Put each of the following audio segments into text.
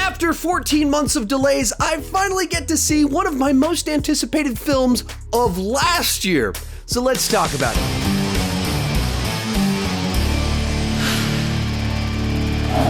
After 14 months of delays, I finally get to see one of my most anticipated films of last year. So let's talk about it.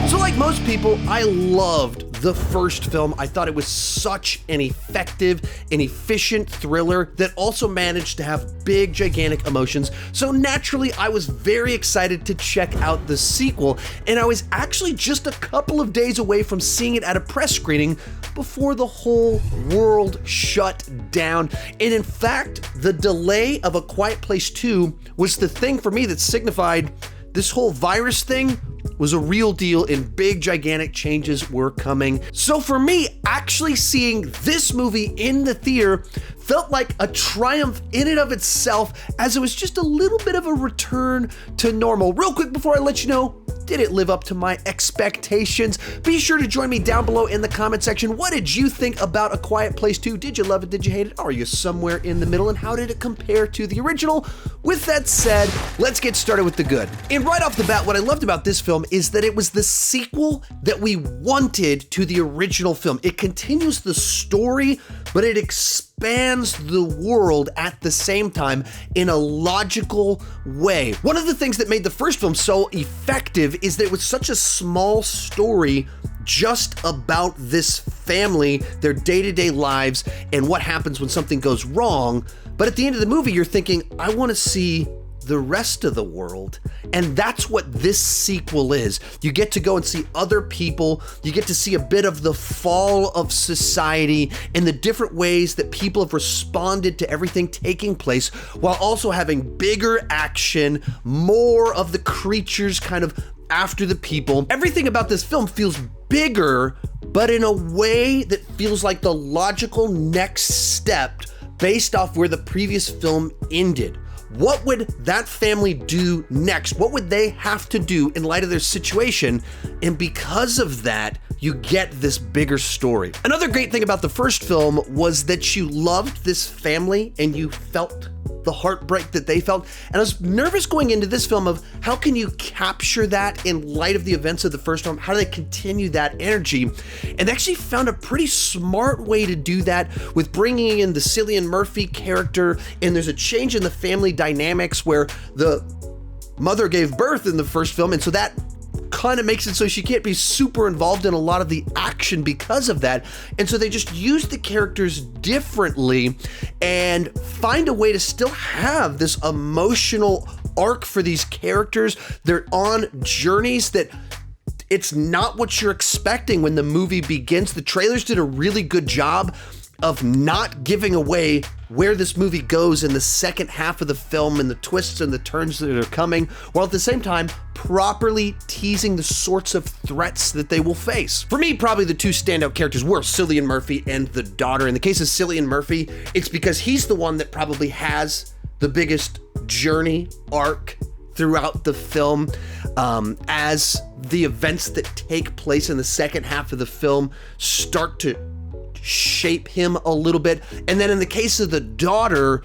So like most people, I loved the first film. I thought it was such an effective and efficient thriller that also managed to have big, gigantic emotions. So naturally, I was very excited to check out the sequel, and I was actually just a couple of days away from seeing it at a press screening before the whole world shut down. And in fact, the delay of A Quiet Place 2 was the thing for me that signified this whole virus thing was a real deal and big, gigantic changes were coming. So for me, actually seeing this movie in the theater felt like a triumph in and of itself, as it was just a little bit of a return to normal. Real quick before I let you know, did it live up to my expectations? Be sure to join me down below in the comment section. What did you think about A Quiet Place 2? Did you love it? Did you hate it? Are you somewhere in the middle? And how did it compare to the original? With that said, let's get started with the good. And right off the bat, what I loved about this film is that it was the sequel that we wanted to the original film. It continues the story, but it expands the world at the same time in a logical way. One of the things that made the first film so effective is that it was such a small story just about this family, their day-to-day lives, and what happens when something goes wrong. But at the end of the movie, you're thinking, I want to see the rest of the world. And that's what this sequel is. You get to go and see other people. You get to see a bit of the fall of society and the different ways that people have responded to everything taking place, while also having bigger action, more of the creatures kind of after the people. Everything about this film feels bigger, but in a way that feels like the logical next step based off where the previous film ended. What would that family do next? What would they have to do in light of their situation? And because of that, you get this bigger story. Another great thing about the first film was that you loved this family and you felt the heartbreak that they felt. And I was nervous going into this film of how can you capture that in light of the events of the first film? How do they continue that energy? And they actually found a pretty smart way to do that with bringing in the Cillian Murphy character. And there's a change in the family dynamics where the mother gave birth in the first film. And so that kind of makes it so she can't be super involved in a lot of the action because of that. And so they just use the characters differently and find a way to still have this emotional arc for these characters. They're on journeys that it's not what you're expecting when the movie begins. The trailers did a really good job of not giving away where this movie goes in the second half of the film and the twists and the turns that are coming, while at the same time properly teasing the sorts of threats that they will face. For me, probably the two standout characters were Cillian Murphy and the daughter. In the case of Cillian Murphy, it's because he's the one that probably has the biggest journey arc throughout the film, as the events that take place in the second half of the film start to shape him a little bit. And then in the case of the daughter,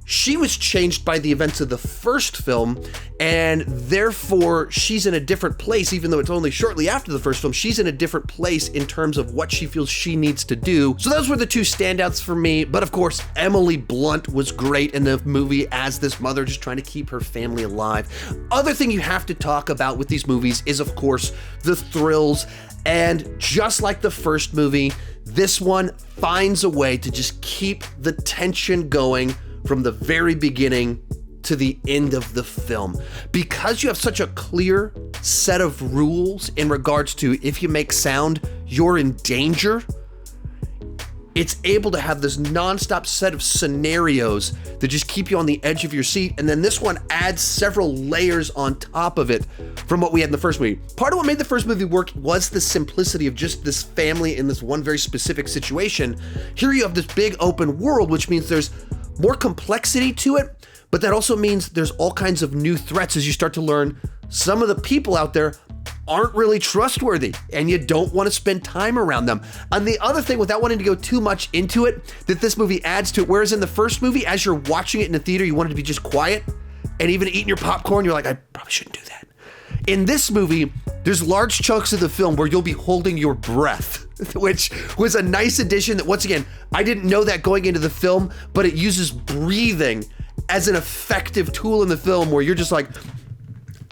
she was changed by the events of the first film, and therefore she's in a different place. Even though it's only shortly after the first film, she's in a different place in terms of what she feels she needs to do. So those were the two standouts for me. But of course, Emily Blunt was great in the movie as this mother just trying to keep her family alive. Other thing you have to talk about with these movies is, of course, the thrills. And just like the first movie, this one finds a way to just keep the tension going from the very beginning to the end of the film. Because you have such a clear set of rules in regards to if you make sound, you're in danger, it's able to have this nonstop set of scenarios that just keep you on the edge of your seat. And then this one adds several layers on top of it from what we had in the first movie. Part of what made the first movie work was the simplicity of just this family in this one very specific situation. Here you have this big open world, which means there's more complexity to it, but that also means there's all kinds of new threats as you start to learn some of the people out there aren't really trustworthy and you don't want to spend time around them. And the other thing, without wanting to go too much into it, that this movie adds to it, whereas in the first movie, as you're watching it in the theater, you wanted to be just quiet and even eating your popcorn, you're like, I probably shouldn't do that. In this movie, there's large chunks of the film where you'll be holding your breath, which was a nice addition that, once again, I didn't know that going into the film, but it uses breathing as an effective tool in the film where you're just like,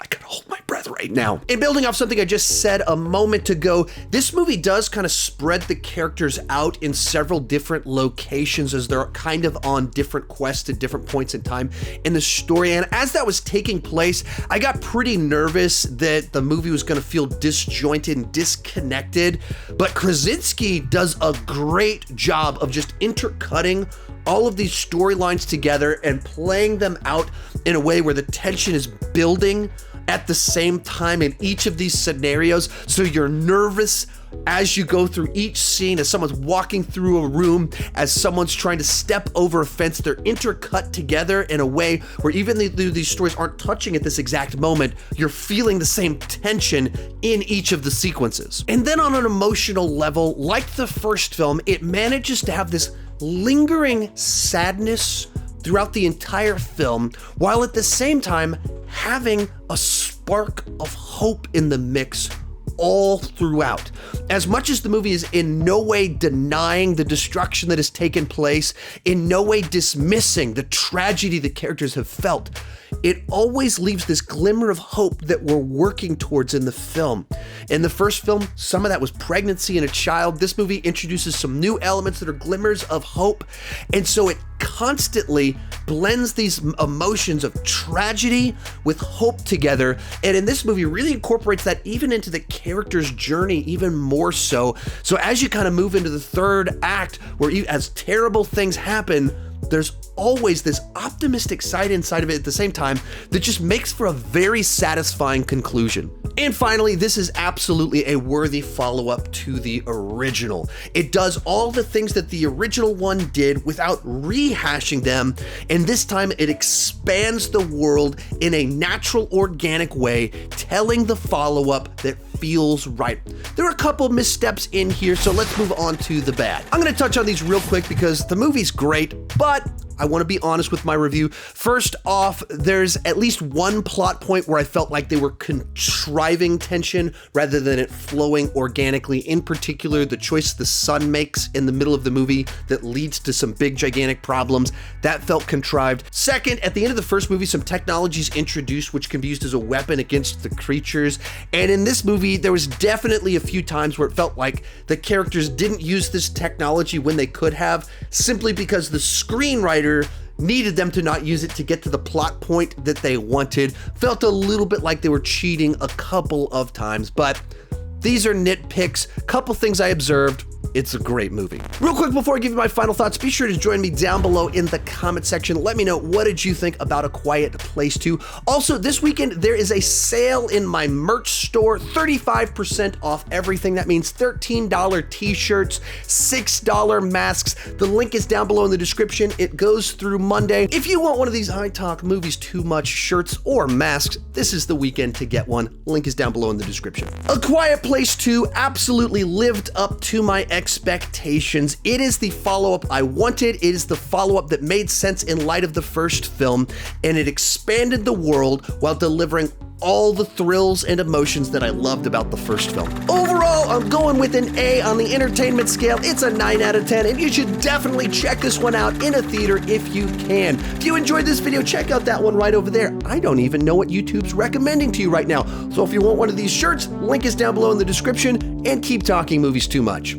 I can hold my breath right now. And building off something I just said a moment ago, this movie does kind of spread the characters out in several different locations as they're kind of on different quests at different points in time in the story. And as that was taking place, I got pretty nervous that the movie was going to feel disjointed and disconnected. But Krasinski does a great job of just intercutting all of these storylines together and playing them out in a way where the tension is building at the same time in each of these scenarios. So you're nervous as you go through each scene, as someone's walking through a room, as someone's trying to step over a fence. They're intercut together in a way where even though these stories aren't touching at this exact moment, you're feeling the same tension in each of the sequences. And then on an emotional level, like the first film, it manages to have this lingering sadness throughout the entire film, while at the same time having a spark of hope in the mix all throughout. As much as the movie is in no way denying the destruction that has taken place, in no way dismissing the tragedy the characters have felt, it always leaves this glimmer of hope that we're working towards in the film. In the first film, some of that was pregnancy and a child. This movie introduces some new elements that are glimmers of hope. And so it constantly blends these emotions of tragedy with hope together. And in this movie, really incorporates that even into the character's journey even more so. So as you kind of move into the third act, where as terrible things happen, there's always this optimistic side inside of it at the same time that just makes for a very satisfying conclusion. And finally, this is absolutely a worthy follow-up to the original. It does all the things that the original one did without rehashing them, and this time it expands the world in a natural, organic way, telling the follow-up that feels right. There are a couple missteps in here, so let's move on to the bad. I'm gonna touch on these real quick because the movie's great, but I want to be honest with my review. First off, there's at least one plot point where I felt like they were contriving tension rather than it flowing organically. In particular, the choice the son makes in the middle of the movie that leads to some big, gigantic problems. That felt contrived. Second, at the end of the first movie, some technology is introduced which can be used as a weapon against the creatures. And in this movie, there was definitely a few times where it felt like the characters didn't use this technology when they could have, simply because the screenwriter needed them to not use it to get to the plot point that they wanted. Felt a little bit like they were cheating a couple of times, but these are nitpicks. Couple things I observed. It's a great movie. Real quick before I give you my final thoughts, be sure to join me down below in the comment section. Let me know, what did you think about A Quiet Place 2? Also, this weekend, there is a sale in my merch store, 35% off everything. That means $13 t-shirts, $6 masks. The link is down below in the description. It goes through Monday. If you want one of these I Talk Movies Too Much shirts or masks, this is the weekend to get one. Link is down below in the description. A Quiet Place 2 absolutely lived up to my expectations. It is the follow-up I wanted. It is the follow-up that made sense in light of the first film, and it expanded the world while delivering all the thrills and emotions that I loved about the first film. Overall, I'm going with an A on the entertainment scale. It's a 9 out of 10, and you should definitely check this one out in a theater if you can. If you enjoyed this video, check out that one right over there. I don't even know what YouTube's recommending to you right now. So if you want one of these shirts, link is down below in the description, and keep talking movies too much.